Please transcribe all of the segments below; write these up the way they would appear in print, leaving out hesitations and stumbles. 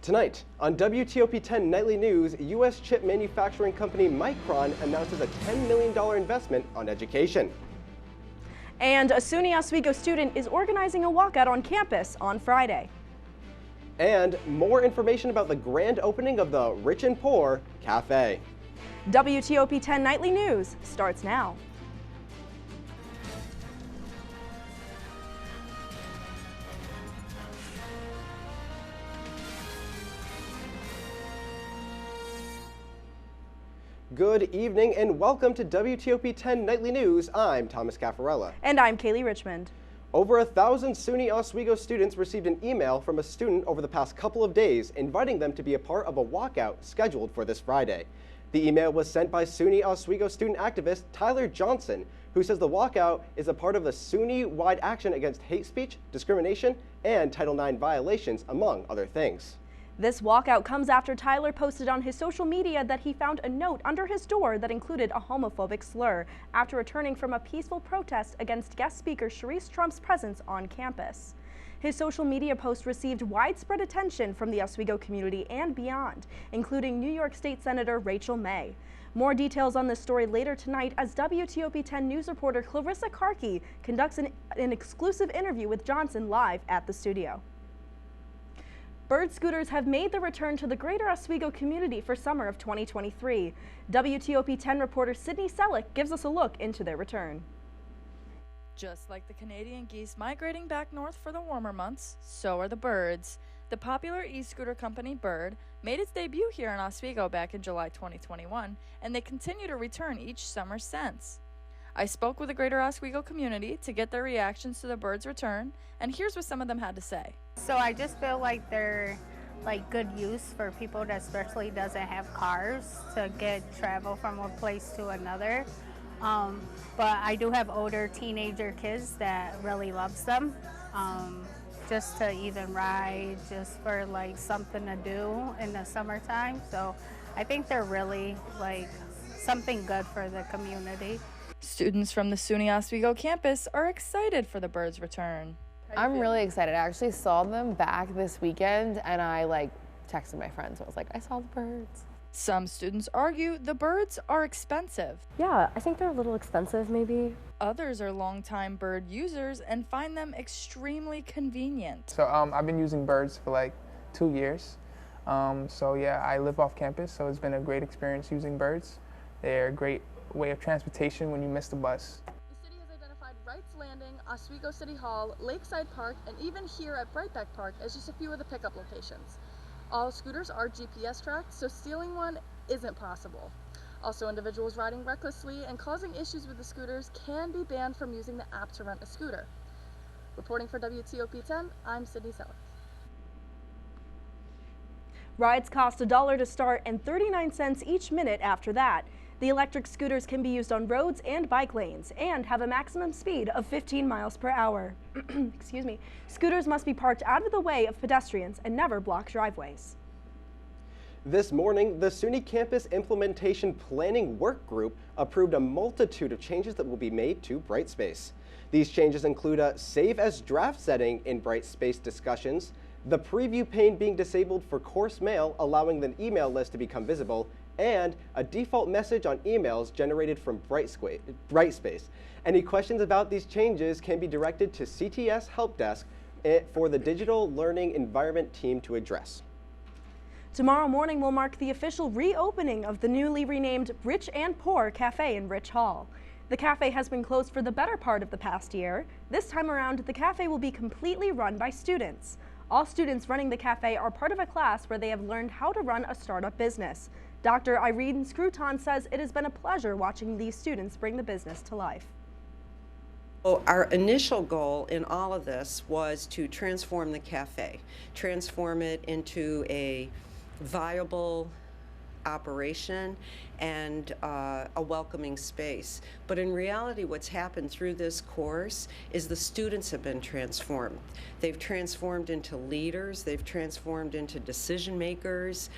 Tonight, on WTOP-10 Nightly News, U.S. chip manufacturing company Micron announces a $10 million investment on education. And a SUNY Oswego student is organizing a walkout on campus on Friday. And more information about the grand opening of the Rich and Poor Cafe. WTOP-10 Nightly News starts now. Good evening and welcome to WTOP-10 Nightly News. I'm Thomas Cafarella. And I'm Kaley Richmond. Over 1,000 SUNY Oswego students received an email from a student over the past couple of days inviting them to be a part of a walkout scheduled for this Friday. The email was sent by SUNY Oswego student activist Tyler Johnson, who says the walkout is a part of the SUNY-wide action against hate speech, discrimination, and Title IX violations, among other things. This walkout comes after Tyler posted on his social media that he found a note under his door that included a homophobic slur after returning from a peaceful protest against guest speaker Sharice Trump's presence on campus. His social media post received widespread attention from the Oswego community and beyond, including New York State Senator Rachel May. More details on this story later tonight as WTOP-10 news reporter Clarissa Karki conducts an exclusive interview with Johnson live at the studio. Bird scooters have made their return to the greater Oswego community for summer of 2023. WTOP-10 reporter Sydney Selleck gives us a look into their return. Just like the Canadian geese migrating back north for the warmer months, so are the birds. The popular e-scooter company Bird made its debut here in Oswego back in July 2021, and they continue to return each summer since. I spoke with the greater Oswego community to get their reactions to the Bird's return, and here's what some of them had to say. So I just feel like they're like good use for people that especially doesn't have cars to get travel from one place to another. But I do have older teenager kids that really loves them, just to even ride, just for like something to do in the summertime. So I think they're really like something good for the community. Students from the SUNY Oswego campus are excited for the Bird's return. I'm really excited. I actually saw them back this weekend and I texted my friends. I was like, I saw the birds. Some students argue the birds are expensive. Yeah, I think they're a little expensive maybe. Others are longtime bird users and find them extremely convenient. So I've been using birds for 2 years. So yeah, I live off campus, so it's been a great experience using birds. They're a great way of transportation when you miss the bus. The city has identified Wright's Landing, Oswego City Hall, Lakeside Park, and even here at Brightback Park as just a few of the pickup locations. All scooters are GPS tracked, so stealing one isn't possible. Also, individuals riding recklessly and causing issues with the scooters can be banned from using the app to rent a scooter. Reporting for WTOP-10, I'm Sydney Selleck. Rides cost $1 to start and 39 cents each minute after that. The electric scooters can be used on roads and bike lanes and have a maximum speed of 15 miles per hour. Excuse me. Scooters must be parked out of the way of pedestrians and never block driveways. This morning, the SUNY Campus Implementation Planning Work Group approved a multitude of changes that will be made to Brightspace. These changes include a save as draft setting in Brightspace discussions, the preview pane being disabled for course mail, allowing the email list to become visible, and a default message on emails generated from Brightspace. Any questions about these changes can be directed to CTS Help Desk for the Digital Learning Environment team to address. Tomorrow morning will mark the official reopening of the newly renamed Rich and Poor Cafe in Rich Hall. The cafe has been closed for the better part of the past year. This time around, the cafe will be completely run by students. All students running the cafe are part of a class where they have learned how to run a startup business. Dr. Irene Scruton says it has been a pleasure watching these students bring the business to life. Well, our initial goal in all of this was to transform the cafe, transform it into a viable operation and a welcoming space. But in reality, what's happened through this course is the students have been transformed. They've transformed into leaders, they've transformed into decision makers.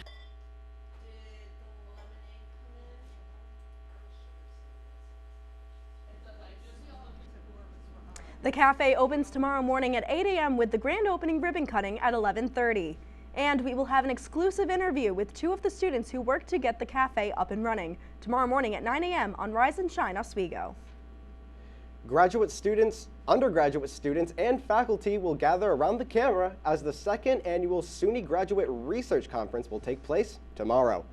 The cafe opens tomorrow morning at 8 a.m. with the grand opening ribbon cutting at 11:30. And we will have an exclusive interview with 2 of the students who worked to get the cafe up and running tomorrow morning at 9 a.m. on Rise and Shine Oswego. Graduate students, undergraduate students, and faculty will gather around the camera as the 2nd annual SUNY Graduate Research Conference will take place tomorrow.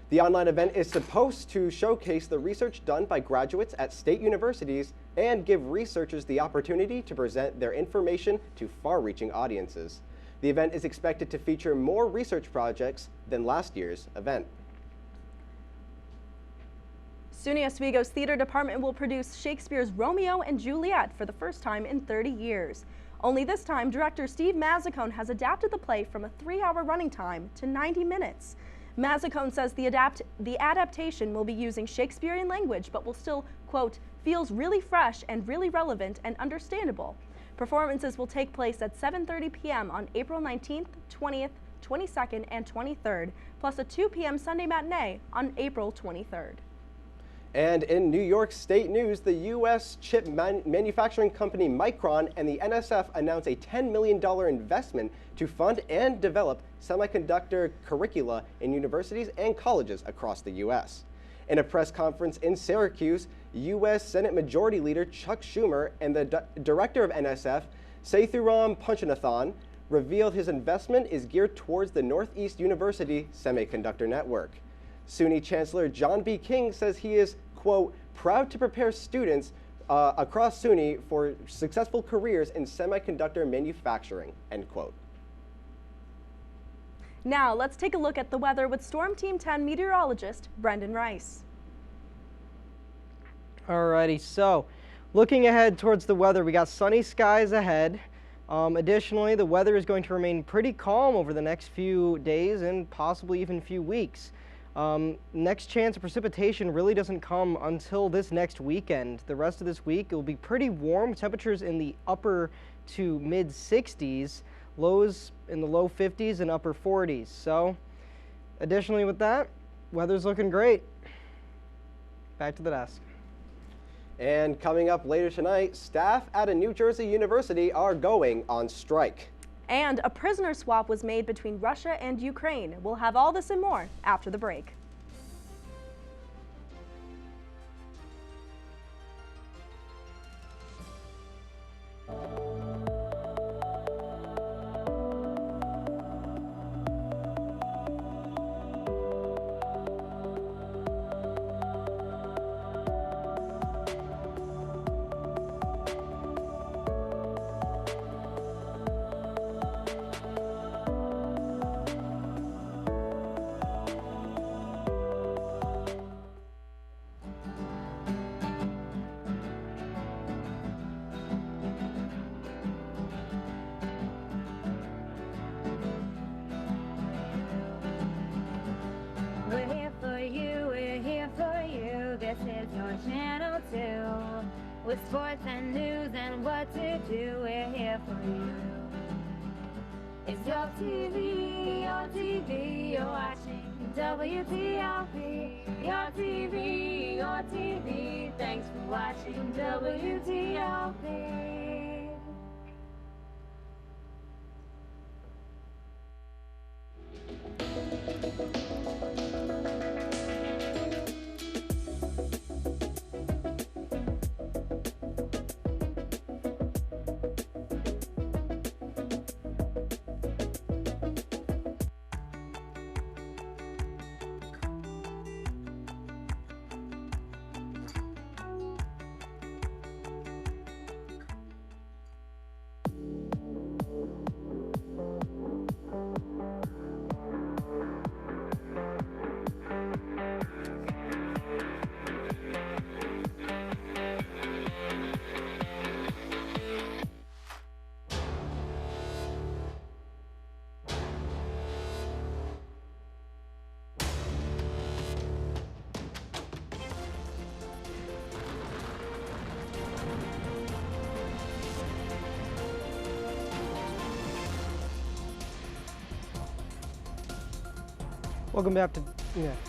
The online event is supposed to showcase the research done by graduates at state universities and give researchers the opportunity to present their information to far-reaching audiences. The event is expected to feature more research projects than last year's event. SUNY Oswego's theater department will produce Shakespeare's Romeo and Juliet for the first time in 30 years. Only this time, director Steve Mazzacone has adapted the play from a 3-hour running time to 90 minutes. Mazzacone says the adaptation will be using Shakespearean language, but will still, quote, feels really fresh and really relevant and understandable. Performances will take place at 7:30 p.m. on April 19th, 20th, 22nd, and 23rd, plus a 2 p.m. Sunday matinee on April 23rd. And in New York State news, the U.S. chip manufacturing company Micron and the NSF announced a $10 million investment to fund and develop semiconductor curricula in universities and colleges across the U.S. In a press conference in Syracuse, U.S. Senate Majority Leader Chuck Schumer and the director of NSF, Sethuram Punchanathan, revealed his investment is geared towards the Northeast University Semiconductor Network. SUNY Chancellor John B. King says he is, quote, proud to prepare students across SUNY for successful careers in semiconductor manufacturing, end quote. Now, let's take a look at the weather with Storm Team 10 meteorologist Brendan Rice. Alrighty, so looking ahead towards the weather, we got sunny skies ahead. Additionally, the weather is going to remain pretty calm over the next few days and possibly even few weeks. Next chance of precipitation really doesn't come until this next weekend. The rest of this week it will be pretty warm, temperatures in the upper to mid 60s, lows in the low 50s and upper 40s. So additionally with that, weather's looking great. Back to the desk. And coming up later tonight, staff at a New Jersey university are going on strike. And a prisoner swap was made between Russia and Ukraine. We'll have all this and more after the break. We're here for you, we're here for you. This is your channel 2. With sports and news and what to do, we're here for you. It's your TV, you're watching WTOP. Your TV, thanks for watching WTOP.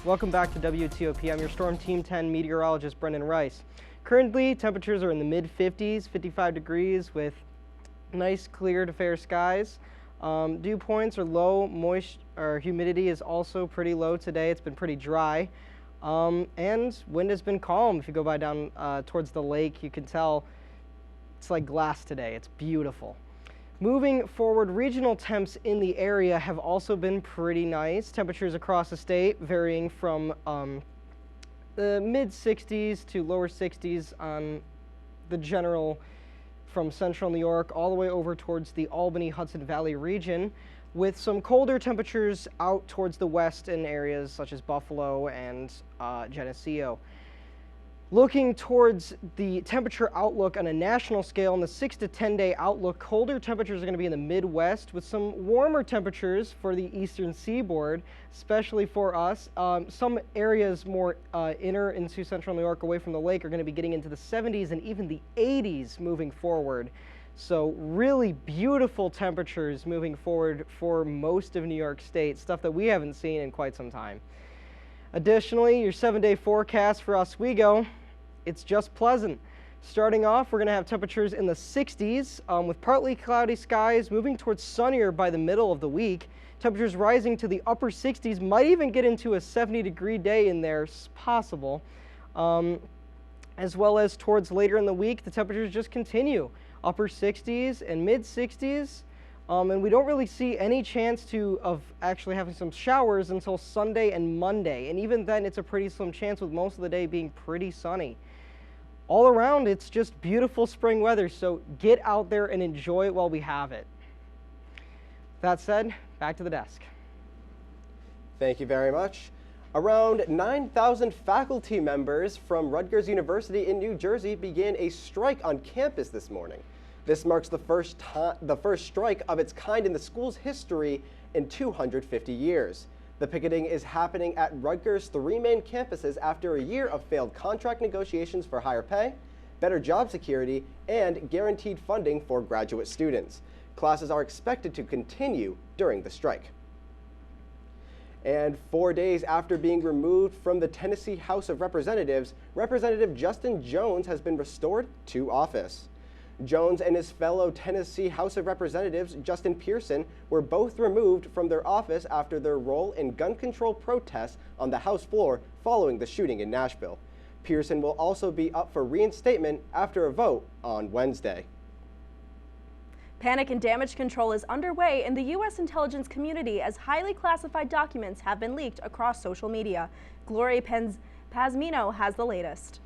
Welcome back to WTOP. I'm your Storm Team 10 meteorologist, Brendan Rice. Currently, temperatures are in the mid-50s, 55 degrees with nice, clear to fair skies. Dew points are low, humidity is also pretty low today. It's been pretty dry. And wind has been calm. If you go by down towards the lake, you can tell it's like glass today. It's beautiful. Moving forward, regional temps in the area have also been pretty nice. Temperatures across the state varying from the mid 60s to lower 60s on the general, from central New York all the way over towards the Albany Hudson Valley region, with some colder temperatures out towards the west in areas such as Buffalo and Geneseo. Looking towards the temperature outlook on a national scale, on the 6 to 10 day outlook, colder temperatures are going to be in the Midwest with some warmer temperatures for the eastern seaboard, especially for us. Some areas more inner into central New York away from the lake are going to be getting into the 70s and even the 80s moving forward. So really beautiful temperatures moving forward for most of New York State, stuff that we haven't seen in quite some time. Additionally, your 7-day forecast for Oswego, it's just pleasant. Starting off, we're going to have temperatures in the 60s with partly cloudy skies, moving towards sunnier by the middle of the week. Temperatures rising to the upper 60s, might even get into a 70-degree day in there, possible. As well as towards later in the week, the temperatures just continue. Upper 60s and mid 60s. And we don't really see any chance of actually having some showers until Sunday and Monday. And even then, it's a pretty slim chance with most of the day being pretty sunny. All around, it's just beautiful spring weather, so get out there and enjoy it while we have it. That said, back to the desk. Thank you very much. Around 9,000 faculty members from Rutgers University in New Jersey began a strike on campus this morning. This marks the first strike of its kind in the school's history in 250 years. The picketing is happening at Rutgers' 3 main campuses after a year of failed contract negotiations for higher pay, better job security, and guaranteed funding for graduate students. Classes are expected to continue during the strike. And 4 days after being removed from the Tennessee House of Representatives, Representative Justin Jones has been restored to office. Jones and his fellow Tennessee House of Representatives, Justin Pearson, were both removed from their office after their role in gun control protests on the House floor following the shooting in Nashville. Pearson will also be up for reinstatement after a vote on Wednesday. Panic and damage control is underway in the U.S. intelligence community as highly classified documents have been leaked across social media. Gloria Pazmino has the latest.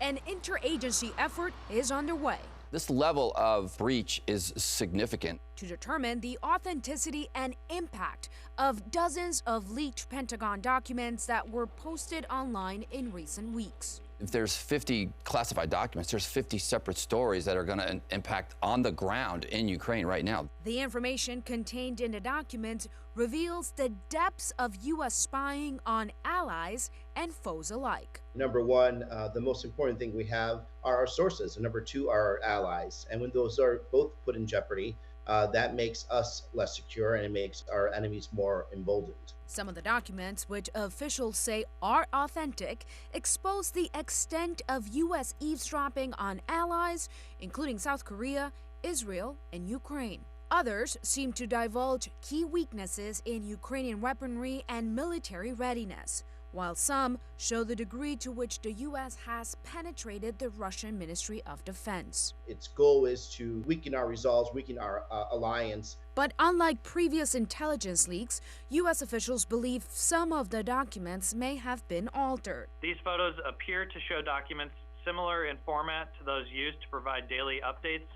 An interagency effort is underway. This level of breach is significant. To determine the authenticity and impact of dozens of leaked Pentagon documents that were posted online in recent weeks. If there's 50 classified documents, there's 50 separate stories that are going to impact on the ground in Ukraine right now. The information contained in the documents reveals the depths of U.S. spying on allies and foes alike. Number one, the most important thing we have are our sources, and number two are our allies. And when those are both put in jeopardy, that makes us less secure and it makes our enemies more emboldened. Some of the documents, which officials say are authentic, expose the extent of U.S. eavesdropping on allies, including South Korea, Israel, and Ukraine. Others seem to divulge key weaknesses in Ukrainian weaponry and military readiness, while some show the degree to which the U.S. has penetrated the Russian Ministry of Defense. Its goal is to weaken our resolve, weaken our alliance. But unlike previous intelligence leaks, U.S. officials believe some of the documents may have been altered. These photos appear to show documents similar in format to those used to provide daily updates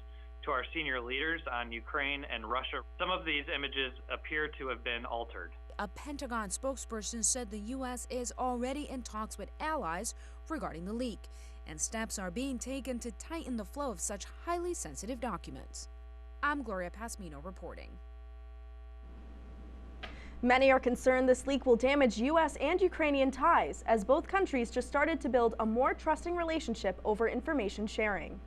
to our senior leaders on Ukraine and Russia. Some of these images appear to have been altered. A Pentagon spokesperson said the U.S. is already in talks with allies regarding the leak, and steps are being taken to tighten the flow of such highly sensitive documents. I'm Gloria Pazmino reporting. Many are concerned this leak will damage U.S. and Ukrainian ties, as both countries just started to build a more trusting relationship over information sharing.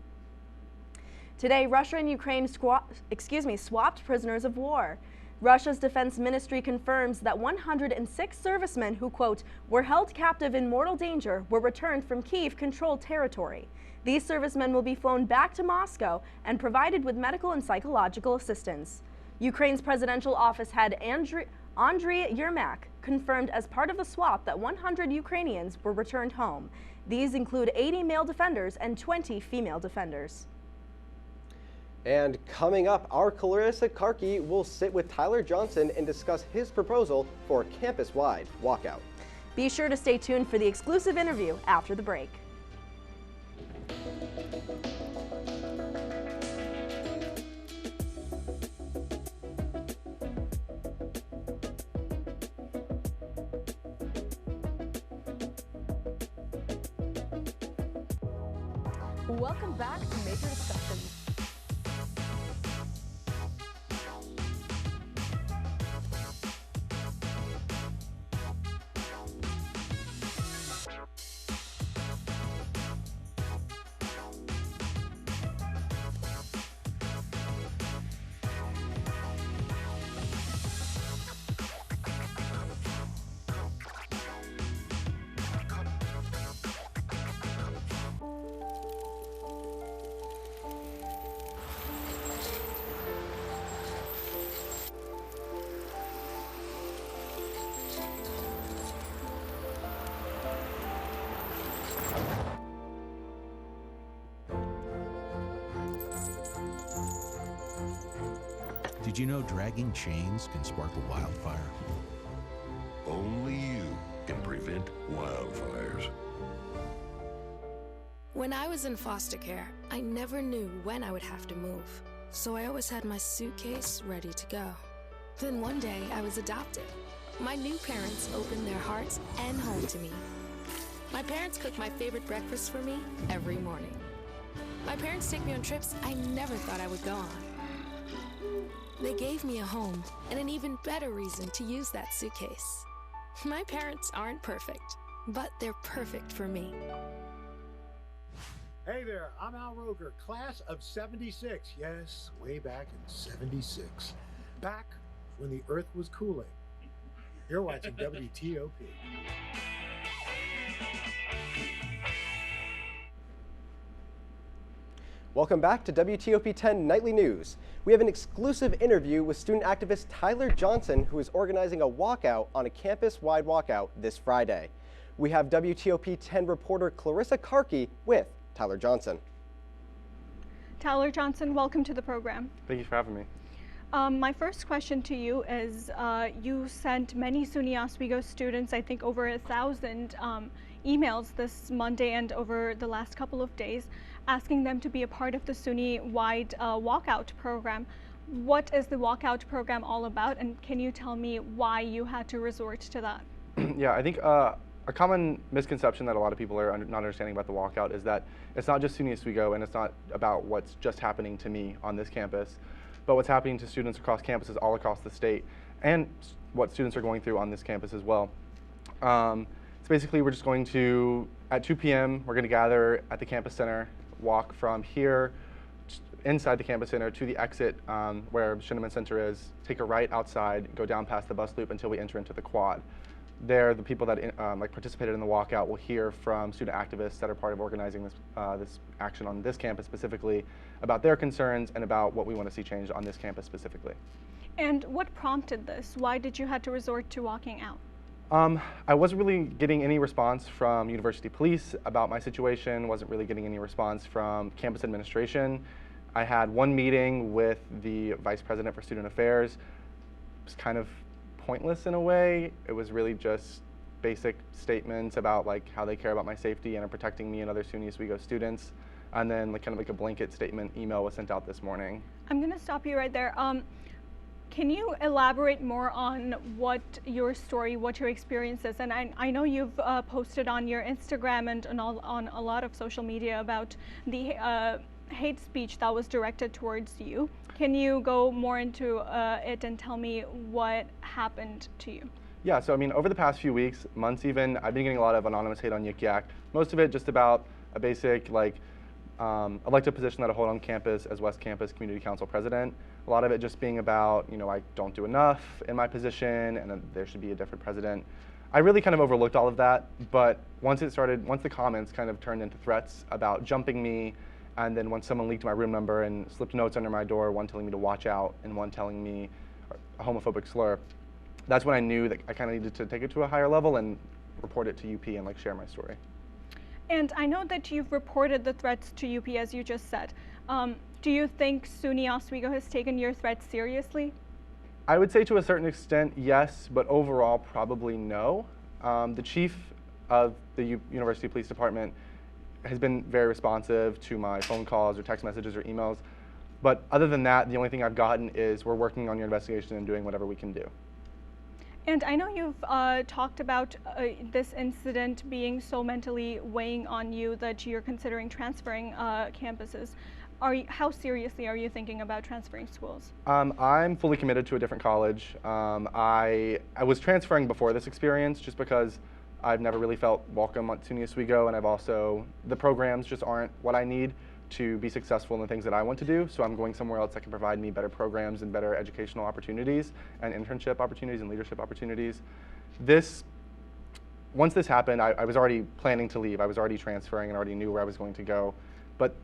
Today, Russia and Ukraine swapped prisoners of war. Russia's defense ministry confirms that 106 servicemen who, quote, were held captive in mortal danger were returned from Kyiv-controlled territory. These servicemen will be flown back to Moscow and provided with medical and psychological assistance. Ukraine's presidential office head Andriy Yermak confirmed as part of the swap that 100 Ukrainians were returned home. These include 80 male defenders and 20 female defenders. And coming up, our Clarissa Karki will sit with Tyler Johnson and discuss his proposal for a campus-wide walkout. Be sure to stay tuned for the exclusive interview after the break. Welcome back to Major Discussions. Did you know dragging chains can spark a wildfire? Only you can prevent wildfires. When I was in foster care, I never knew when I would have to move, so I always had my suitcase ready to go. Then one day, I was adopted. My new parents opened their hearts and home to me. My parents cook my favorite breakfast for me every morning. My parents take me on trips I never thought I would go on. They gave me a home and an even better reason to use that suitcase. My parents aren't perfect, but they're perfect for me. Hey there, I'm Al Roker, class of 76. Yes, way back in 76. Back when the earth was cooling. You're watching WTOP. Welcome back to WTOP-10 Nightly News. We have an exclusive interview with student activist Tyler Johnson, who is organizing a walkout on a campus-wide walkout this Friday. We have WTOP-10 reporter Clarissa Karki with Tyler Johnson. Tyler Johnson, welcome to the program. Thank you for having me. My first question to you is, you sent many SUNY Oswego students, I think over 1,000 emails this Monday and over the last couple of days, asking them to be a part of the SUNY-wide walkout program. What is the walkout program all about, and can you tell me why you had to resort to that? Yeah, I think a common misconception that a lot of people are not understanding about the walkout is that it's not just SUNY Oswego, and it's not about what's just happening to me on this campus, but what's happening to students across campuses all across the state, and what students are going through on this campus as well. So basically, we're just going to, at 2 p.m., we're going to gather at the campus center, walk from here inside the campus center to the exit where Shinneman Center is, take a right outside, go down past the bus loop until we enter into the quad. There, the people that participated in the walkout will hear from student activists that are part of organizing this, this action on this campus specifically about their concerns and about what we want to see changed on this campus specifically. And what prompted this? Why did you have to resort to walking out? I wasn't really getting any response from University Police about my situation, wasn't really getting any response from campus administration. I had one meeting with the Vice President for Student Affairs. It was kind of pointless in a way. It was really just basic statements about like how they care about my safety and are protecting me and other SUNY Oswego students. And then like kind of like a blanket statement email was sent out this morning. I'm going to stop you right there. Can you elaborate more on what your story, what your experience is? And I know you've posted on your Instagram and on a lot of social media about the hate speech that was directed towards you. Can you go more into it and tell me what happened to you? Yeah, so I mean, over the past few weeks, months even, I've been getting a lot of anonymous hate on Yik Yak. Most of it just about a basic, like, elected position that I hold on campus as West Campus Community Council President. A lot of it just being about, I don't do enough in my position and that there should be a different president. I really kind of overlooked all of that, but once the comments kind of turned into threats about jumping me, and then once someone leaked my room number and slipped notes under my door, one telling me to watch out and one telling me a homophobic slur, that's when I knew that I kind of needed to take it to a higher level and report it to UP and share my story. And I know that you've reported the threats to UP, as you just said. Do you think SUNY Oswego has taken your threats seriously? I would say to a certain extent, yes, but overall, probably no. The chief of the University Police Department has been very responsive to my phone calls or text messages or emails. But other than that, the only thing I've gotten is we're working on your investigation and doing whatever we can do. And I know you've talked about this incident being so mentally weighing on you that you're considering transferring campuses. How seriously are you thinking about transferring schools? I'm fully committed to a different college. I was transferring before this experience just because I've never really felt welcome at SUNY Oswego, and the programs just aren't what I need to be successful in the things that I want to do, so I'm going somewhere else that can provide me better programs and better educational opportunities and internship opportunities and leadership opportunities. Once this happened, I was already planning to leave. I was already transferring and already knew where I was going to go. But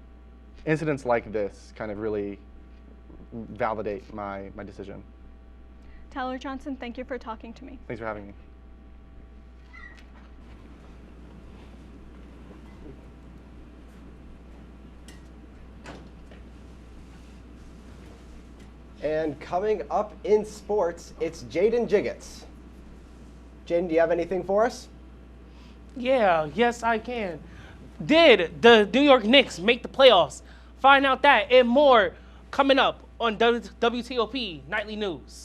incidents like this kind of really validate my decision. Tyler Johnson, thank you for talking to me. Thanks for having me. And coming up in sports, it's Jaden Jiggetts. Jaden, do you have anything for us? Yes, I can. Did the New York Knicks make the playoffs? Find out that and more coming up on WTOP Nightly News.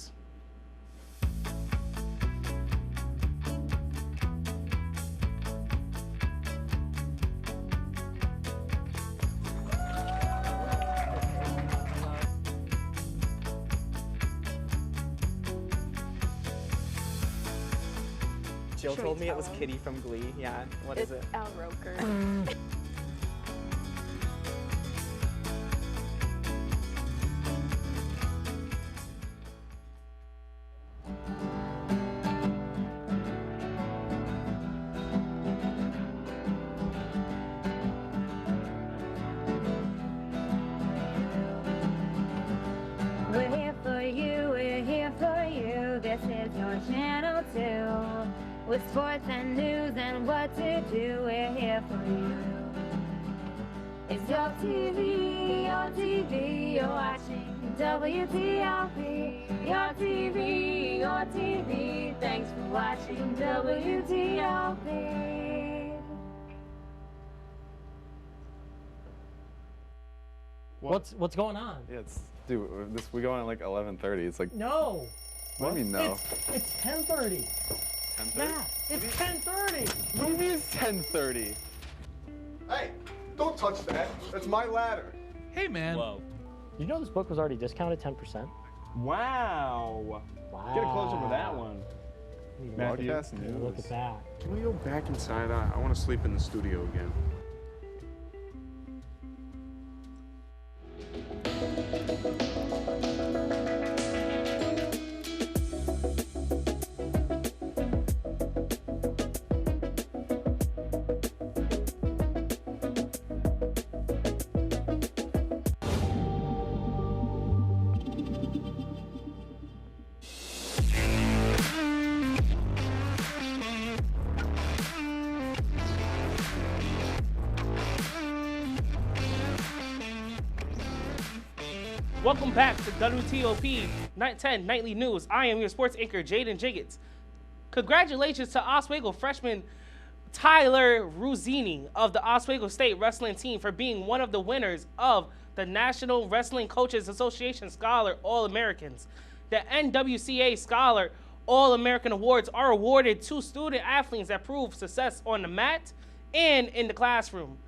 Jill told me it was Kitty from Glee. Yeah, what is it? It's Al Roker. We're here for you, we're here for you. This is your channel 2. With sports and news and what to do, we're here for you. It's your TV, you're watching WTOP. Your TV, thanks for watching WTOP. What's going on? Yeah, we go on at like 11:30. It's like No. What do you mean no? It's 10:30. 10:30? Yeah, it's 10:30. What do you mean it's 10:30? Hey, don't touch that. That's my ladder. Hey, man. Whoa. You know this book was already discounted 10%? Wow. Get a close up of that one. Broadcast news. Look at that. Can we go back inside? I want to sleep in the studio again. Welcome back to WTOP 10 Nightly News. I am your sports anchor, Jaden Jiggetts. Congratulations to Oswego freshman Tyler Ruzzini of the Oswego State wrestling team for being one of the winners of the National Wrestling Coaches Association Scholar All-Americans. The NWCA Scholar All-American Awards are awarded to student athletes that prove success on the mat and in the classroom.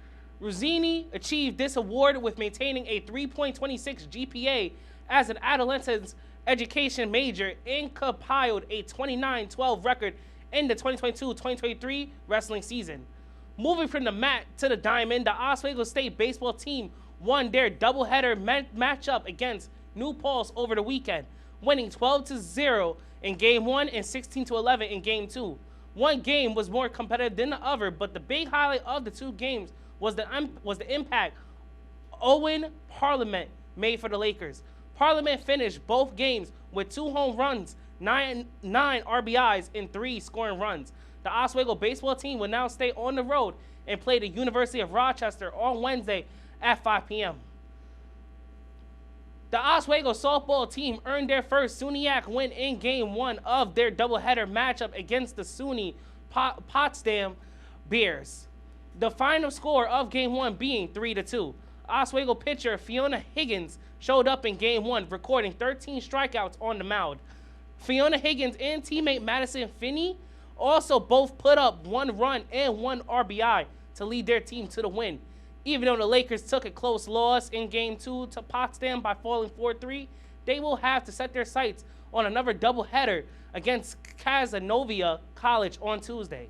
Ruzzini achieved this award with maintaining a 3.26 GPA as an adolescent education major and compiled a 29-12 record in the 2022-2023 wrestling season. Moving from the mat to the diamond, the Oswego State baseball team won their doubleheader matchup against New Paltz over the weekend, winning 12-0 in Game 1 and 16-11 in Game 2. One game was more competitive than the other, but the big highlight of the two games was the impact Owen Parliament made for the Lakers. Parliament finished both games with 2 home runs, 9 RBIs, and 3 scoring runs. The Oswego baseball team will now stay on the road and play the University of Rochester on Wednesday at 5 p.m. The Oswego softball team earned their first SUNYAC win in Game 1 of their doubleheader matchup against the SUNY Potsdam Bears. The final score of Game 1 being 3-2. Oswego pitcher Fiona Higgins showed up in Game 1, recording 13 strikeouts on the mound. Fiona Higgins and teammate Madison Finney also both put up 1 run and 1 RBI to lead their team to the win. Even though the Lakers took a close loss in Game 2 to Potsdam by falling 4-3, they will have to set their sights on another doubleheader against Casanova College on Tuesday.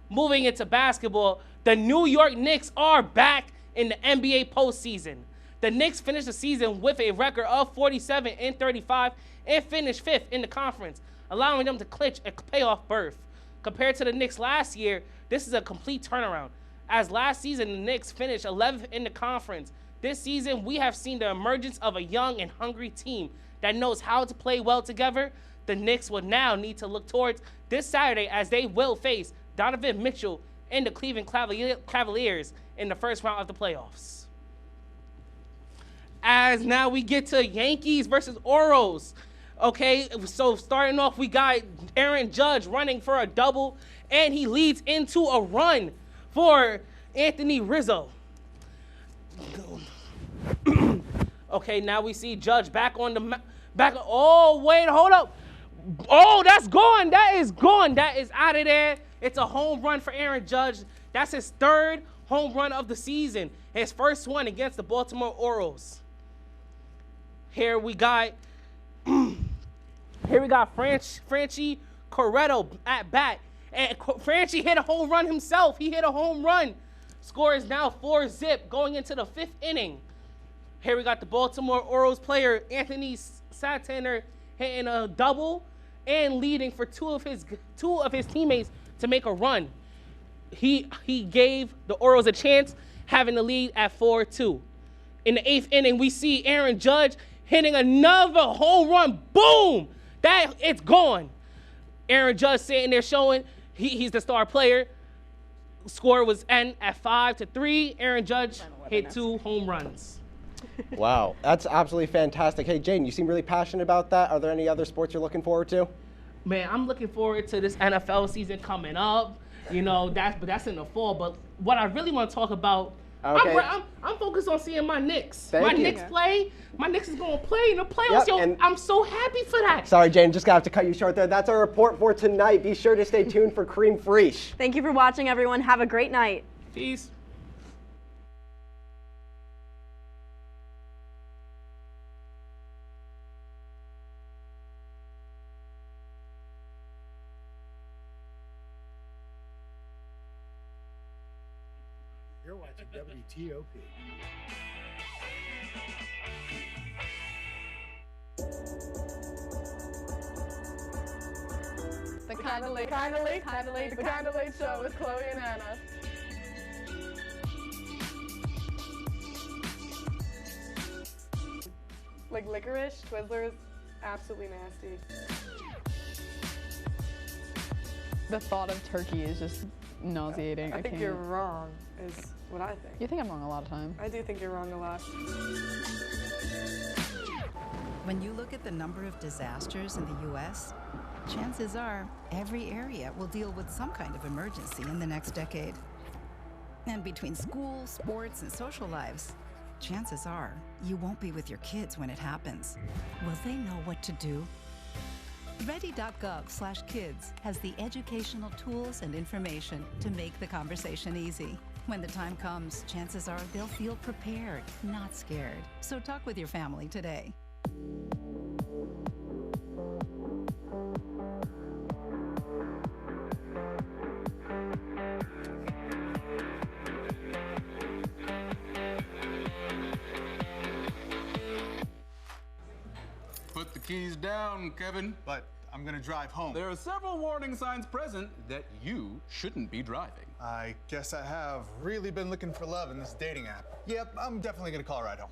Moving into basketball, the New York Knicks are back in the NBA postseason. The Knicks finished the season with a record of 47-35 and finished 5th in the conference, allowing them to clinch a playoff berth. Compared to the Knicks last year, this is a complete turnaround. As last season, the Knicks finished 11th in the conference. This season, we have seen the emergence of a young and hungry team that knows how to play well together. The Knicks will now need to look towards this Saturday as they will face Donovan Mitchell and the Cleveland Cavaliers in the first round of the playoffs. As now we get to Yankees versus Orioles. Okay, so starting off, we got Aaron Judge running for a double, and he leads into a run for Anthony Rizzo. Okay, now we see Judge back on the back. Oh, wait, hold up. Oh, that's gone. That is gone. That is out of there. It's a home run for Aaron Judge. That's his 3rd home run of the season. His first one against the Baltimore Orioles. Here we got Franchi Corretto at bat. And Franchi hit a home run himself. He hit a home run. Score is now 4-0 going into the 5th inning. Here we got the Baltimore Orioles player Anthony Satiner hitting a double and leading for two of his teammates to make a run. He gave the Orioles a chance, having the lead at 4-2. In the 8th inning, we see Aaron Judge hitting another home run. Boom! It's gone. Aaron Judge sitting there showing he's the star player. Score was end at 5-3. Aaron Judge hit 2 home runs. Wow, that's absolutely fantastic. Hey, Jaden, you seem really passionate about that. Are there any other sports you're looking forward to? Man, I'm looking forward to this NFL season coming up. You know, that's in the fall. But what I really want to talk about, okay. I'm focused on seeing my Knicks. Knicks play. My Knicks is going to play in the playoffs. Yo, I'm so happy for that. Sorry, Jane, just got to have to cut you short there. That's our report for tonight. Be sure to stay tuned for Cream Fraiche. Thank you for watching, everyone. Have a great night. Peace. You're watching WTOP. The Kinda Late Show with Chloe and Anna. Like licorice, Twizzlers, absolutely nasty. The thought of turkey is just nauseating. I think you're wrong, is what I think. You think I'm wrong a lot of time. I do think you're wrong a lot. When you look at the number of disasters in the U.S., chances are every area will deal with some kind of emergency in the next decade. And between school, sports, and social lives, chances are you won't be with your kids when it happens. Will they know what to do? Ready.gov/kids has the educational tools and information to make the conversation easy. When the time comes, chances are they'll feel prepared, not scared. So talk with your family today. keys down, Kevin. But I'm gonna drive home. There are several warning signs present that you shouldn't be driving. I guess I have really been looking for love in this dating app. Yep, I'm definitely gonna call a ride home.